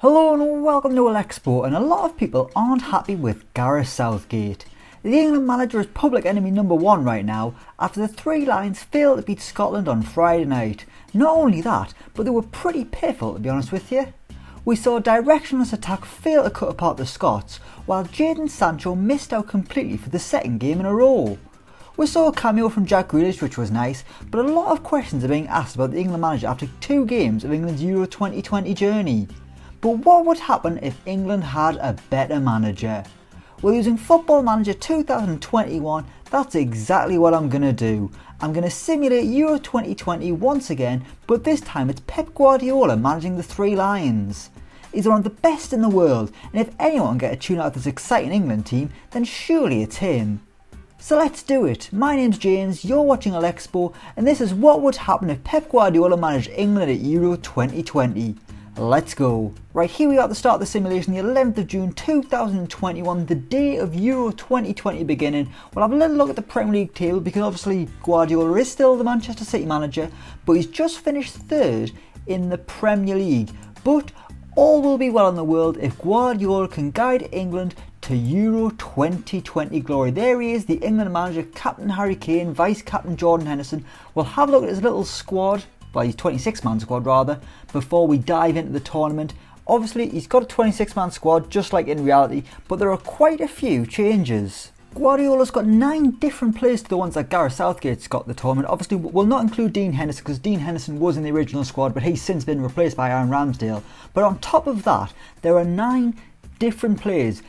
Hello and welcome to Elecspo, and a lot of people aren't happy with Gareth Southgate. The England manager is public enemy number one right now after the Three Lions failed to beat Scotland on Friday night. Not only that, but they were pretty pitiful to be honest with you. We saw a directionless attack fail to cut apart the Scots, while Jadon Sancho missed out completely for the second game in a row. We saw a cameo from Jack Grealish, which was nice, but a lot of questions are being asked about the England manager after 2 games of England's Euro 2020 journey. But what would happen if England had a better manager? Well, using Football Manager 2021, that's exactly what I'm going to do. I'm going to simulate Euro 2020 once again, but this time it's Pep Guardiola managing the Three Lions. He's one of the best in the world, and if anyone can get a tune out of this exciting England team, then surely it's him. So let's do it. My name's James, you're watching Elecspo, and this is what would happen if Pep Guardiola managed England at Euro 2020. Let's go. Right, here we are at the start of the simulation, the 11th of June 2021, the day of Euro 2020 beginning. We'll have a little look at the Premier League table because obviously Guardiola is still the Manchester City manager, but he's just finished third in the Premier League. But all will be well in the world if Guardiola can guide England to Euro 2020 glory. There he is, the England manager, Captain Harry Kane, Vice Captain Jordan Henderson. We'll have a look at his little squad. Well, his 26-man squad rather, before we dive into the tournament. Obviously, he's got a 26-man squad, just like in reality, but there are quite a few changes. Guardiola's got 9 different players to the ones that Gareth Southgate's got the tournament. Obviously, we'll not include Dean Henderson, because Dean Henderson was in the original squad, but he's since been replaced by Aaron Ramsdale. But on top of that, there are 9 different players.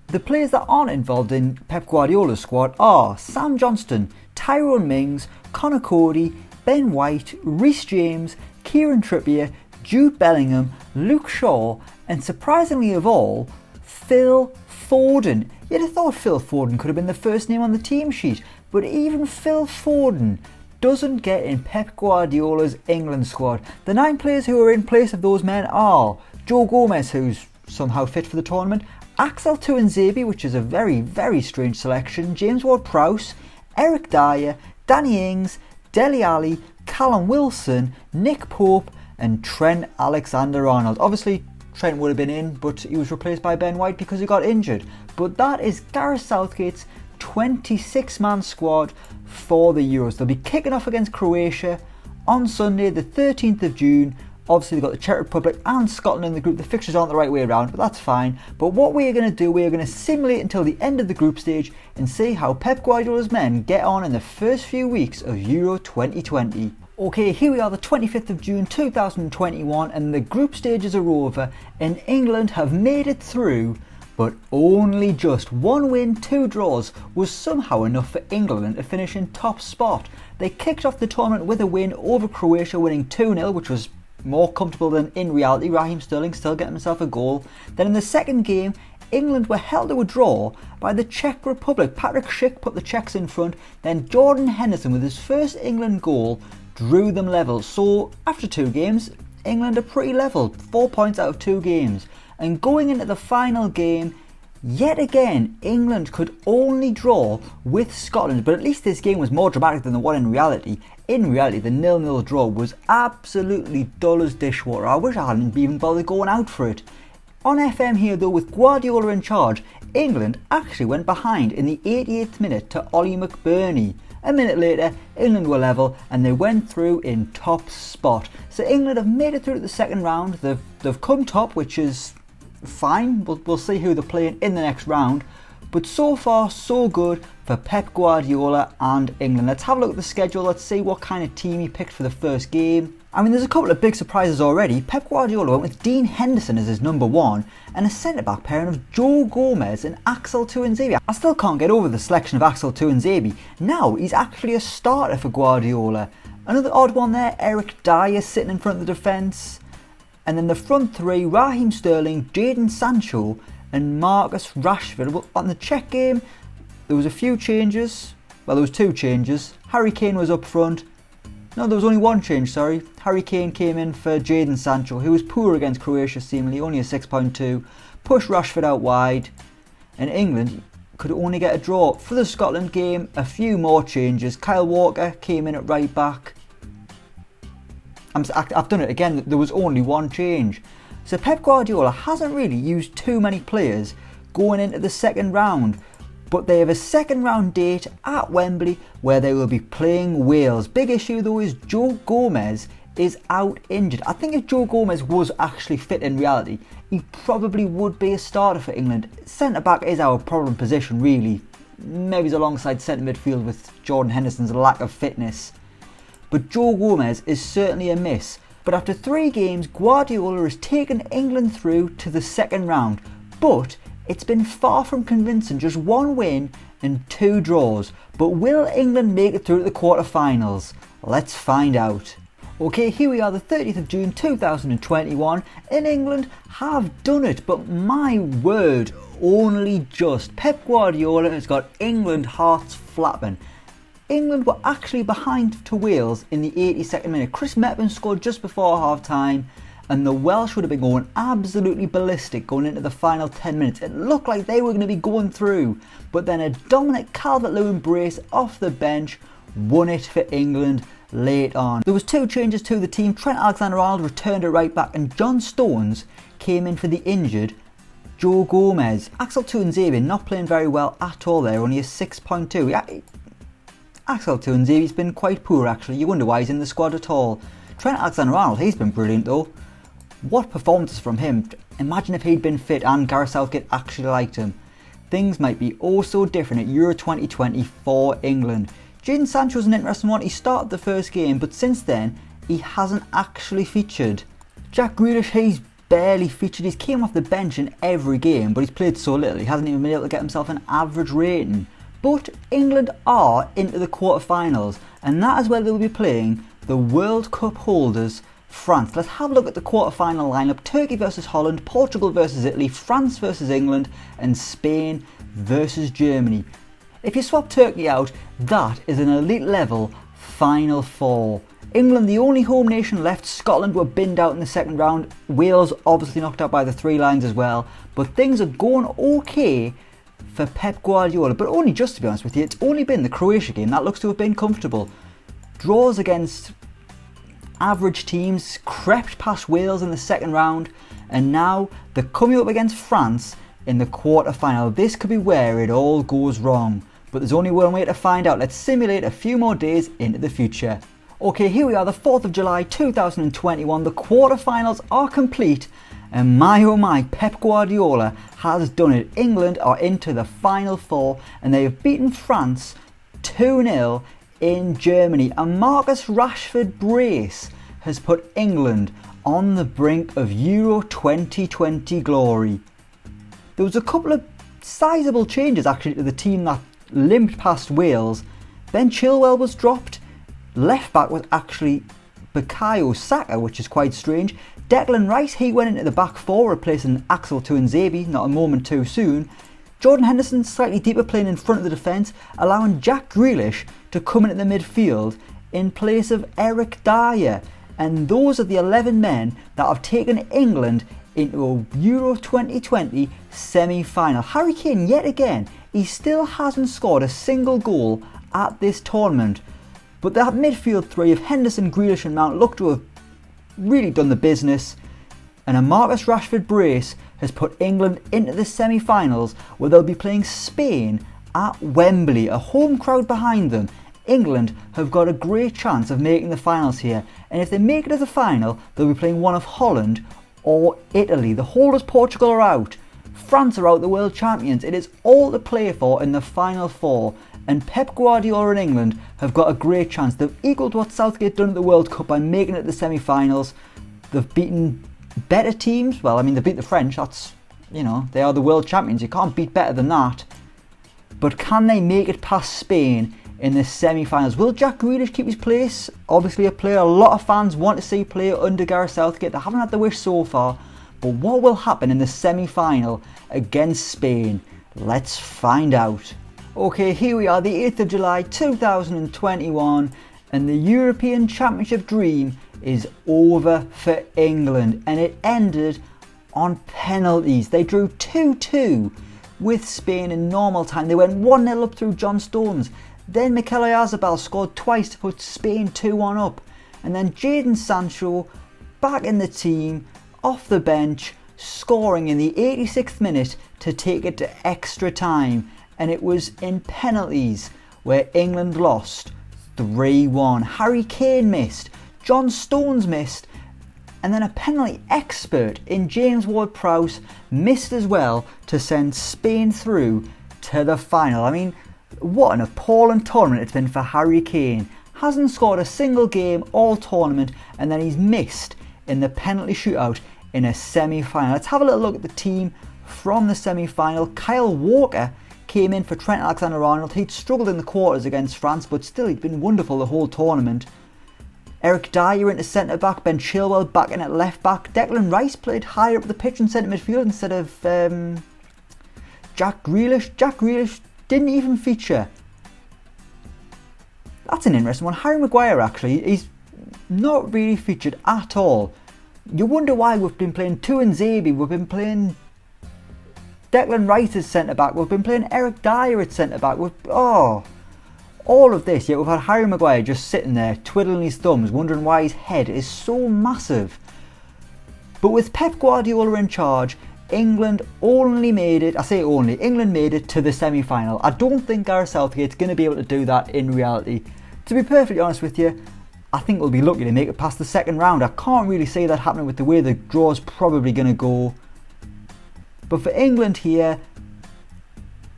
The players that aren't involved in Pep Guardiola's squad are Sam Johnston, Tyrone Mings, Connor Cody, Ben White, Reece James, Kieran Trippier, Jude Bellingham, Luke Shaw, and surprisingly of all, Phil Foden. You'd have thought Phil Foden could have been the first name on the team sheet, but even Phil Foden doesn't get in Pep Guardiola's England squad. The 9 players who are in place of those men are Joe Gomez, who's somehow fit for the tournament, Axel Tuanzebe, which is a very, very strange selection, James Ward-Prowse, Eric Dyer, Danny Ings, Dele Alli, Callum Wilson, Nick Pope and Trent Alexander-Arnold. Obviously Trent would have been in, but he was replaced by Ben White because he got injured. But that is Gareth Southgate's 26-man squad for the Euros. They'll be kicking off against Croatia on Sunday the 13th of June. Obviously they've got the Czech Republic and Scotland in the group. The fixtures aren't the right way around, but that's fine. But what we are going to do, we are going to simulate until the end of the group stage and see how Pep Guardiola's men get on in the first few weeks of Euro 2020. Okay, here we are the 25th of June 2021 and the group stages are over and England have made it through, but only just. 1 win, 2 draws was somehow enough for England to finish in top spot. They kicked off the tournament with a win over Croatia, winning 2-0, which was more comfortable than in reality. Raheem Sterling still getting himself a goal. Then in the second game, England were held to a draw by the Czech Republic. Patrick Schick put the Czechs in front. Then Jordan Henderson with his first England goal drew them level. So after 2 games, England are pretty level. 4 points out of 2 games. And going into the final game, yet again, England could only draw with Scotland, but at least this game was more dramatic than the one in reality. In reality, the 0-0 draw was absolutely dull as dishwater. I wish I hadn't even bothered going out for it. On FM here though, with Guardiola in charge, England actually went behind in the 88th minute to Ollie McBurney. A minute later, England were level and they went through in top spot. So England have made it through to the second round. They've come top, which is fine. We'll see who they're playing in the next round. But so far, so good for Pep Guardiola and England. Let's have a look at the schedule. Let's see what kind of team he picked for the first game. I mean, there's a couple of big surprises already. Pep Guardiola went with Dean Henderson as his number 1 and a centre-back pairing of Joe Gomez and Axel Tuanzebe. I still can't get over the selection of Axel Tuanzebe. Now he's actually a starter for Guardiola. Another odd one there, Eric Dyer sitting in front of the defence. And then the front 3, Raheem Sterling, Jadon Sancho and Marcus Rashford. Well, on the Czech game, there was a few changes. Well, there was 2 changes. Harry Kane was up front. No, there was only 1 change, sorry. Harry Kane came in for Jadon Sancho, who was poor against Croatia seemingly, only a 6.2. Pushed Rashford out wide. And England could only get a draw. For the Scotland game, a few more changes. Kyle Walker came in at right back. I've done it again, there was only 1 change. So Pep Guardiola hasn't really used too many players going into the second round, but they have a second round date at Wembley where they will be playing Wales. Big issue though is Joe Gomez is out injured. I think if Joe Gomez was actually fit in reality, he probably would be a starter for England. Centre back is our problem position really. Maybe he's alongside centre midfield with Jordan Henderson's lack of fitness. But Joe Gomez is certainly a miss. But after 3 games, Guardiola has taken England through to the second round. But it's been far from convincing, just 1 win and 2 draws. But will England make it through to the quarter-finals? Let's find out. Okay, here we are, the 30th of June 2021, and England have done it, but my word, only just. Pep Guardiola has got England hearts flapping. England were actually behind to Wales in the 82nd minute. Chris Mepham scored just before half time, and the Welsh would have been going absolutely ballistic going into the final 10 minutes. It looked like they were going to be going through, but then a Dominic Calvert-Lewin brace off the bench won it for England late on. There was 2 changes to the team. Trent Alexander-Arnold returned at right back and John Stones came in for the injured Joe Gomez. Axel Tuanzebe not playing very well at all there, only a 6.2. Yeah, Axel Tuanzebe's been quite poor actually. You wonder why he's in the squad at all. Trent Alexander-Arnold, he's been brilliant though. What performances from him. Imagine if he'd been fit and Gareth Southgate actually liked him. Things might be oh so different at Euro 2020 for England. Jadon Sancho's an interesting one. He started the first game, but since then he hasn't actually featured. Jack Grealish, he's barely featured. He's came off the bench in every game, but he's played so little he hasn't even been able to get himself an average rating. But England are into the quarter-finals, and that is where they will be playing the World Cup holders France. Let's have a look at the quarter-final lineup. Turkey versus Holland, Portugal versus Italy, France versus England, and Spain versus Germany. If you swap Turkey out, that is an elite level Final 4. England, the only home nation left. Scotland were binned out in the second round. Wales obviously knocked out by the 3 Lions as well. But things are going okay for Pep Guardiola. But only just, to be honest with you, it's only been the Croatia game that looks to have been comfortable. Draws against average teams, crept past Wales in the second round, and now they're coming up against France in the quarter-final. This could be where it all goes wrong. But there's only one way to find out. Let's simulate a few more days into the future. Okay, here we are, the 4th of July 2021. The quarter-finals are complete, and my oh my, Pep Guardiola has done it. England are into the Final 4, and they have beaten France 2-0 in Germany. A Marcus Rashford brace has put England on the brink of Euro 2020 glory. There was a couple of sizable changes actually to the team that limped past Wales. Ben Chilwell was dropped. Left back was actually Bukayo Saka, which is quite strange. Declan Rice, he went into the back 4 replacing Axel Tuanzebe, not a moment too soon. Jordan Henderson slightly deeper playing in front of the defence, allowing Jack Grealish to come into the midfield in place of Eric Dyer. And those are the 11 men that have taken England into a Euro 2020 semi-final. Harry Kane, yet again, he still hasn't scored a single goal at this tournament. But that midfield 3 of Henderson, Grealish and Mount look to have really done the business. And a Marcus Rashford brace has put England into the semi-finals, where they'll be playing Spain at Wembley, a home crowd behind them. England have got a great chance of making the finals here, and if they make it to the final, they'll be playing one of Holland or Italy. The holders Portugal are out. France are out, the world champions. It is all to play for in the Final 4, and Pep Guardiola and England have got a great chance. They've equalled what Southgate done at the World Cup by making it to the semi-finals. They've beaten better teams. Well, I mean, they beat the French. That's, you know, they are the world champions. You can't beat better than that. But can they make it past Spain in the semi-finals? Will Jack Grealish keep his place? Obviously a player a lot of fans want to see play under Gareth Southgate. They haven't had the wish so far. But what will happen in the semi-final against Spain? Let's find out. Okay, here we are, the 8th of July 2021, and the European Championship dream is over for England, and it ended on penalties. They drew 2-2 with Spain in normal time. They went 1-0 up through John Stones. Then Mikel Oyarzabal scored twice to put Spain 2-1 up. And then Jadon Sancho back in the team off the bench, scoring in the 86th minute to take it to extra time, and it was in penalties where England lost 3-1. Harry Kane missed, John Stones missed, and then a penalty expert in James Ward-Prowse missed as well to send Spain through to the final. I mean, what an appalling tournament it's been for Harry Kane. Hasn't scored a single game all tournament, and then he's missed in the penalty shootout in a semi-final. Let's have a little look at the team from the semi-final. Kyle Walker came in for Trent Alexander-Arnold. He'd struggled in the quarters against France, but still he'd been wonderful the whole tournament. Eric Dyer into centre-back, Ben Chilwell back in at left-back. Declan Rice played higher up the pitch in centre midfield instead of Jack Grealish. Jack Grealish didn't even feature. That's an interesting one. Harry Maguire, actually, he's not really featured at all. You wonder why. We've been playing Tuanzebe, we've been playing Declan Rice as centre-back, we've been playing Eric Dyer at centre-back, all of this, yet we've had Harry Maguire just sitting there twiddling his thumbs, wondering why his head is so massive. But with Pep Guardiola in charge, England only made it, I say only, England made it to the semi-final. I don't think Gareth Southgate's going to be able to do that in reality. To be perfectly honest with you, I think we'll be lucky to make it past the second round. I can't really see that happening with the way the draw's probably going to go. But for England here,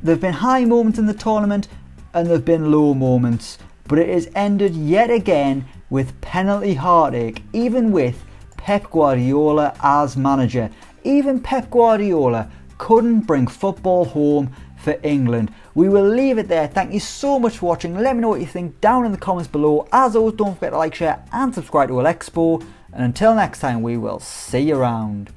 there have been high moments in the tournament and there have been low moments. But it has ended yet again with penalty heartache, even with Pep Guardiola as manager. Even Pep Guardiola couldn't bring football home for England. We will leave it there. Thank you so much for watching. Let me know what you think down in the comments below. As always, don't forget to like, share and subscribe to Elecspo. And until next time, we will see you around.